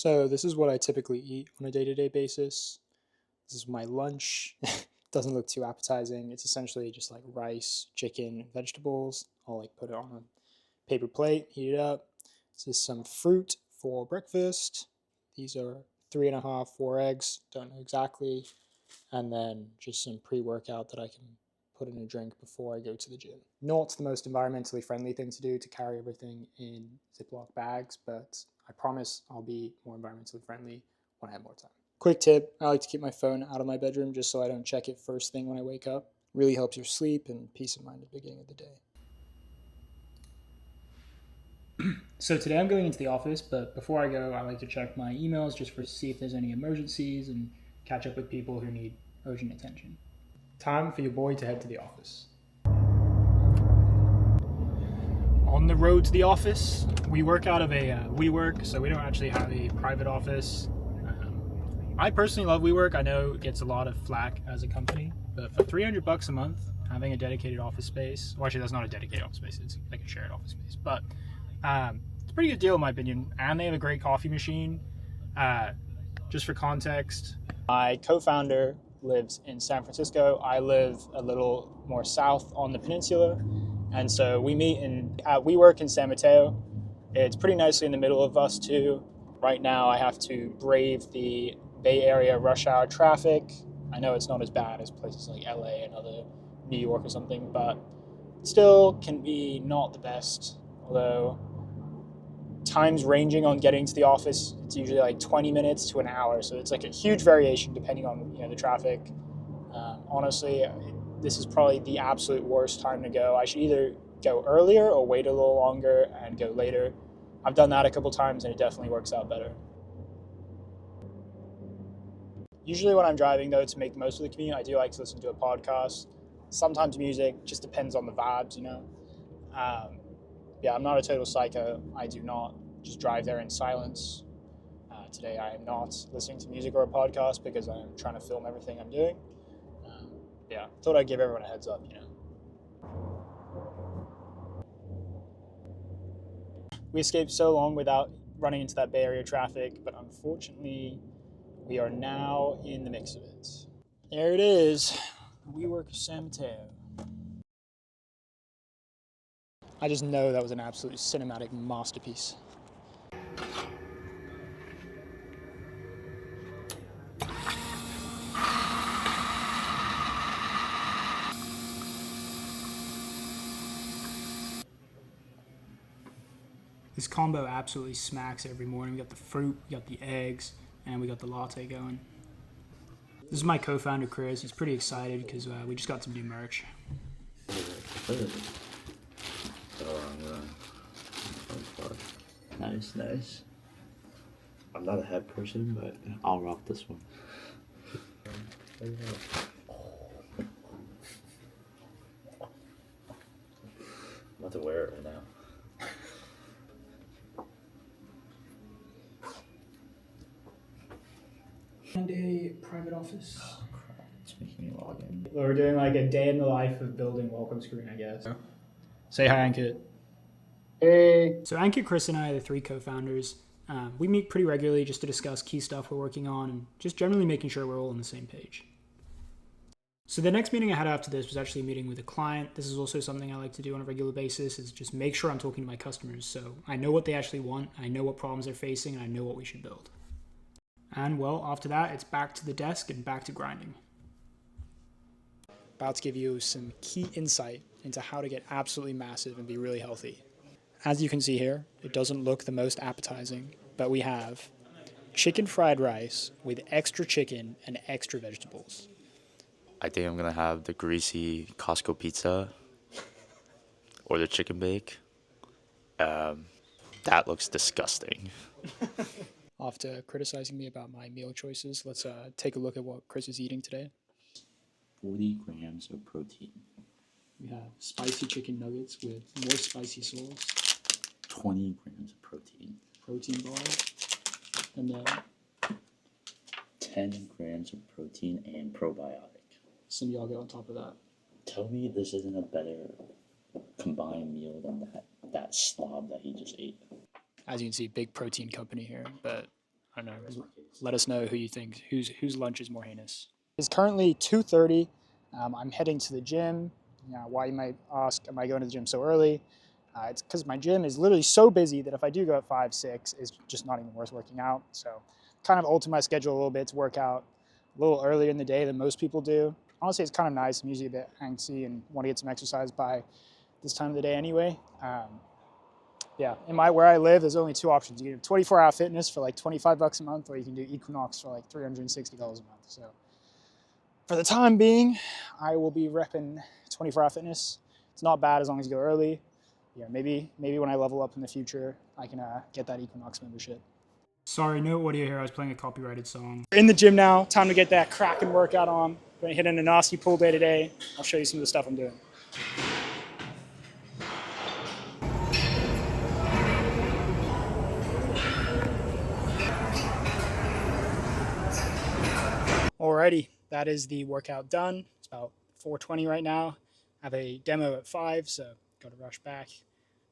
So this is what I typically eat on a day-to-day basis. This is my lunch. Doesn't look too appetizing. It's essentially just like rice, chicken, and vegetables. I'll like put it on a paper plate, heat it up. This is some fruit for breakfast. These are 3.5, 4 eggs, don't know exactly. And then just some pre-workout that I can put in a drink before I go to the gym. Not the most environmentally friendly thing to do to carry everything in Ziploc bags, but I promise I'll be more environmentally friendly when I have more time. Quick tip, I like to keep my phone out of my bedroom just so I don't check it first thing when I wake up. Really helps your sleep and peace of mind at the beginning of the day. So today I'm going into the office, but before I go, I like to check my emails just to see if there's any emergencies and catch up with people who need urgent attention. Time for your boy to head to the office. On the road to the office, we work out of a WeWork, so we don't actually have a private office. I personally love WeWork. I know it gets a lot of flack as a company, but for $300 a month, having a dedicated office space, well, actually that's not a dedicated office space, it's like a shared office space, but it's a pretty good deal in my opinion, and they have a great coffee machine. Just for context, my co-founder lives in San Francisco. I live a little more south on the peninsula, and so we meet at WeWork in San Mateo. It's pretty nicely in the middle of us two. Right now I have to brave the Bay Area rush hour traffic. I know it's not as bad as places like LA and other New York or something, but still can be not the best. Although times ranging on getting to the office, it's usually like 20 minutes to an hour. So it's like a huge variation depending on the traffic. Honestly, this is probably the absolute worst time to go. I should either go earlier or wait a little longer and go later. I've done that a couple times and it definitely works out better. Usually when I'm driving though, to make most of the commute, I do like to listen to a podcast. Sometimes music, just depends on the vibes, Yeah, I'm not a total psycho. I do not just drive there in silence. Today I am not listening to music or a podcast because I'm trying to film everything I'm doing. Yeah, thought I'd give everyone a heads up, We escaped so long without running into that Bay Area traffic, but unfortunately, we are now in the mix of it. There it is. WeWork San Mateo. I just know that was an absolute cinematic masterpiece. This combo absolutely smacks every morning. We got the fruit, we got the eggs, and we got the latte going. This is my co-founder, Chris. He's pretty excited because we just got some new merch. Nice, nice. I'm not a head person, but I'll rock this one. I'm about to wear it right now. Monday private office. Oh crap, it's making me log in. We're doing like a day in the life of building welcome screen, I guess. Say hi, Ankit. Hey. So Ankit, Chris, and I are the 3 co-founders. We meet pretty regularly just to discuss key stuff we're working on and just generally making sure we're all on the same page. So the next meeting I had after this was actually a meeting with a client. This is also something I like to do on a regular basis, is just make sure I'm talking to my customers so I know what they actually want, I know what problems they're facing, and I know what we should build. And well, after that, it's back to the desk and back to grinding. About to give you some key insight into how to get absolutely massive and be really healthy. As you can see here, it doesn't look the most appetizing, but we have chicken fried rice with extra chicken and extra vegetables. I think I'm gonna have the greasy Costco pizza or the chicken bake. That looks disgusting. After criticizing me about my meal choices, let's take a look at what Chris is eating today. 40 grams of protein. We have spicy chicken nuggets with more spicy sauce. 20 grams of protein. Protein bar. And then 10 grams of protein and probiotic. some yogurt on top of that. Tell me this isn't a better combined meal than that slob that he just ate. As you can see, big protein company here, but don't know. Let us know who you think, whose lunch is more heinous. It's currently 2:30. I'm heading to the gym. Why, you might ask, am I going to the gym so early? It's because my gym is literally so busy that if I do go at 5, 6, it's just not even worth working out. So kind of alter my schedule a little bit to work out a little earlier in the day than most people do. Honestly, it's kind of nice. I'm usually a bit angsty and want to get some exercise by this time of the day anyway. Yeah, where I live, there's only 2 options. You can do 24-hour fitness for like $25 a month, or you can do Equinox for like $360 a month. So for the time being, I will be repping 24-hour fitness. It's not bad as long as you go early. Yeah, maybe when I level up in the future, I can get that Equinox membership. Sorry, no audio here. I was playing a copyrighted song. In the gym now. Time to get that cracking workout on. Going to hit in a nasty pull day today. I'll show you some of the stuff I'm doing. Alrighty, that is the workout done. It's about 4:20 right now. I have a demo at 5, so got to rush back,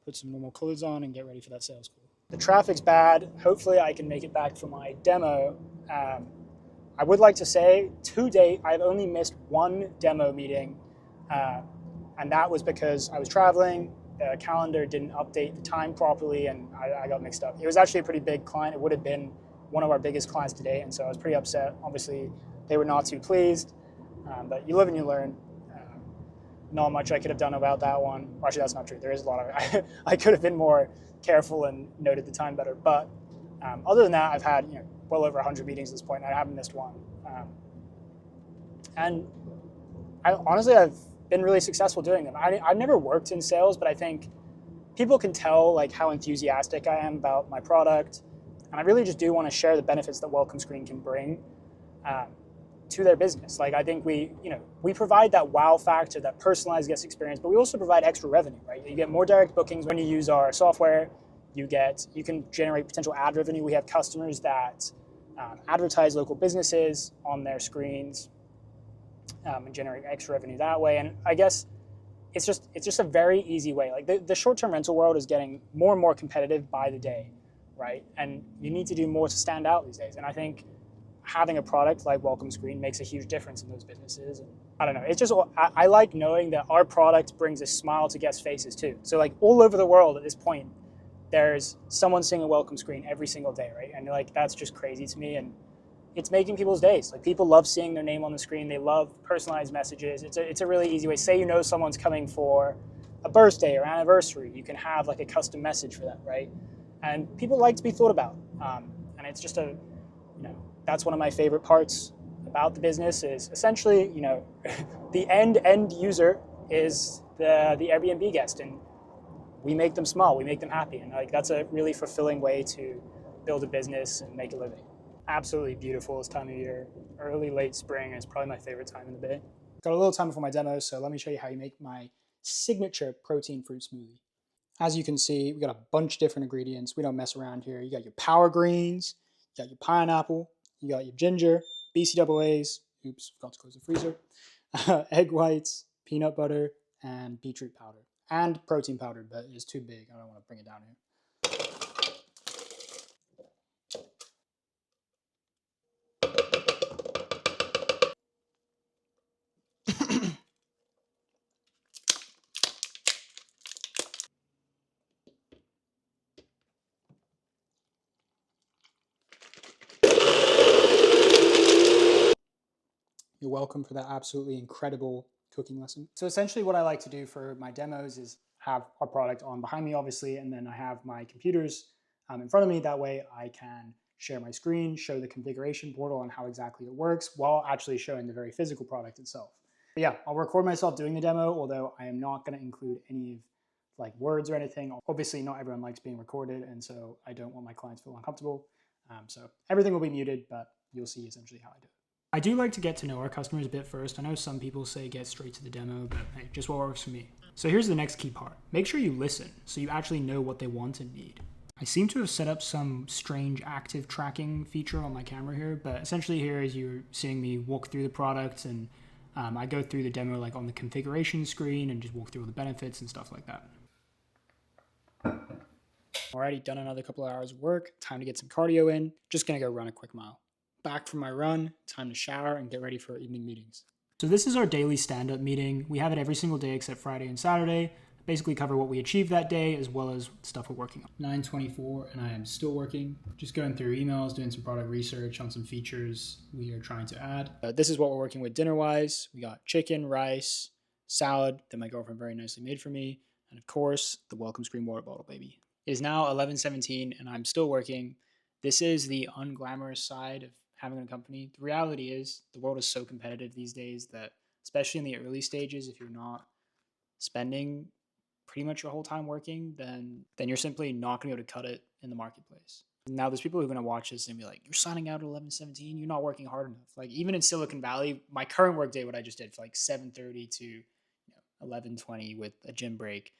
put some normal clothes on, and get ready for that sales call. The traffic's bad. Hopefully I can make it back for my demo. I would like to say, to date, I've only missed 1 demo meeting, and that was because I was traveling, the calendar didn't update the time properly, and I got mixed up. It was actually a pretty big client. It would have been one of our biggest clients today, and so I was pretty upset. Obviously, they were not too pleased, but you live and you learn. Not much I could have done about that one. Actually, that's not true. There is a lot of I could have been more careful and noted the time better. But other than that, I've had well over 100 meetings at this point, and I haven't missed one. And honestly, I've been really successful doing them. I've never worked in sales, but I think people can tell like how enthusiastic I am about my product, and I really just do want to share the benefits that Welcome Screen can bring to their business. Like I think we provide that wow factor, that personalized guest experience, but we also provide extra revenue, right? You get more direct bookings when you use our software. You can generate potential ad revenue. We have customers that advertise local businesses on their screens and generate extra revenue that way. And I guess it's just a very easy way. Like the short-term rental world is getting more and more competitive by the day, right? And you need to do more to stand out these days. And I think having a product like Welcome Screen makes a huge difference in those businesses. And I don't know, it's just, I like knowing that our product brings a smile to guest faces too. So like all over the world at this point, there's someone seeing a Welcome Screen every single day, right? And like, that's just crazy to me. And it's making people's days. Like people love seeing their name on the screen. They love personalized messages. It's a really easy way. Say someone's coming for a birthday or anniversary, you can have like a custom message for that, right? And people like to be thought about. And it's just that's one of my favorite parts about the business is essentially, the end user is the Airbnb guest, and we make them smile, we make them happy, and like that's a really fulfilling way to build a business and make a living. Absolutely beautiful this time of year. Early, late spring is probably my favorite time in the day. Got a little time before my demo, so let me show you how you make my signature protein fruit smoothie. As you can see, we got a bunch of different ingredients. We don't mess around here. You got your power greens, you got your pineapple, you got your ginger, BCAAs, oops, forgot to close the freezer, egg whites, peanut butter, and beetroot powder. And protein powder, but it's too big. I don't want to bring it down here. You're welcome for that absolutely incredible cooking lesson. So essentially what I like to do for my demos is have our product on behind me, obviously, and then I have my computers in front of me. That way I can share my screen, show the configuration portal and how exactly it works while actually showing the very physical product itself. But yeah, I'll record myself doing the demo, although I am not going to include any of like words or anything. Obviously, not everyone likes being recorded, and so I don't want my clients to feel uncomfortable. So everything will be muted, but you'll see essentially how I do it. I do like to get to know our customers a bit first. I know some people say get straight to the demo, but hey, just what works for me. So here's the next key part. Make sure you listen so you actually know what they want and need. I seem to have set up some strange active tracking feature on my camera here, but essentially here is you're seeing me walk through the product, and I go through the demo like on the configuration screen and just walk through all the benefits and stuff like that. Already done another couple of hours of work, time to get some cardio in. Just gonna go run a quick mile. Back from my run, time to shower and get ready for evening meetings. So this is our daily stand-up meeting. We have it every single day except Friday and Saturday. Basically cover what we achieved that day as well as stuff we're working on. 9:24 and I am still working. Just going through emails, doing some product research on some features we are trying to add. This is what we're working with dinner-wise. We got chicken, rice, salad that my girlfriend very nicely made for me, and of course, the welcome screen water bottle, baby. It is now 11:17 and I'm still working. This is the unglamorous side of having a company. The reality is the world is so competitive these days that, especially in the early stages, if you're not spending pretty much your whole time working, then you're simply not going to be able to cut it in the marketplace. Now there's people who are going to watch this and be like, you're signing out at 11:17, you're not working hard enough. Like even in Silicon Valley, my current work day, what I just did for like 7:30 to 11:20 with a gym break,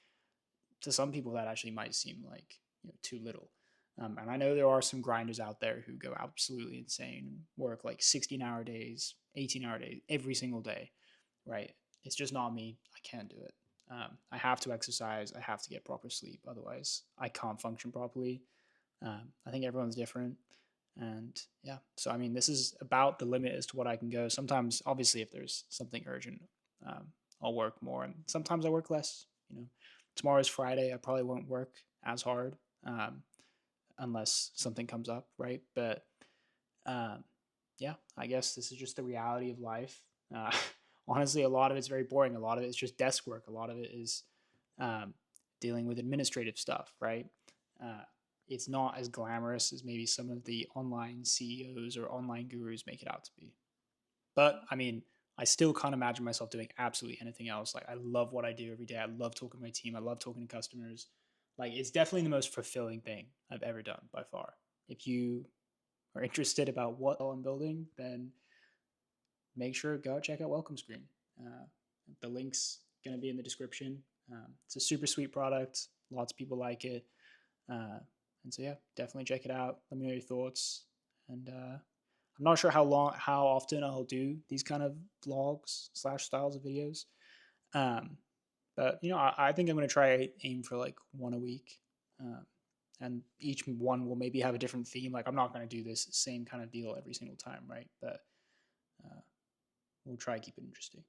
to some people that actually might seem like too little. And I know there are some grinders out there who go absolutely insane and work like 16-hour days, 18-hour days, every single day, right? It's just not me. I can't do it. I have to exercise. I have to get proper sleep. Otherwise, I can't function properly. I think everyone's different. And yeah, so I mean, this is about the limit as to what I can go. Sometimes, obviously, if there's something urgent, I'll work more. And sometimes I work less. Tomorrow's Friday. I probably won't work as hard. Unless something comes up, right? But yeah, I guess this is just the reality of life. Honestly, a lot of it's very boring. A lot of it's just desk work. A lot of it is dealing with administrative stuff, right? It's not as glamorous as maybe some of the online CEOs or online gurus make it out to be. But I mean, I still can't imagine myself doing absolutely anything else. Like I love what I do every day. I love talking to my team. I love talking to customers. Like it's definitely the most fulfilling thing I've ever done by far. If you are interested about what I'm building, then make sure go check out Welcome Screen. The link's gonna be in the description. It's a super sweet product. Lots of people like it, and so yeah, definitely check it out. Let me know your thoughts. And I'm not sure how often I'll do these kind of vlogs / styles of videos. But I think I'm going to try aim for like one a week, and each one will maybe have a different theme. Like I'm not going to do this same kind of deal every single time, right? But we'll try to keep it interesting.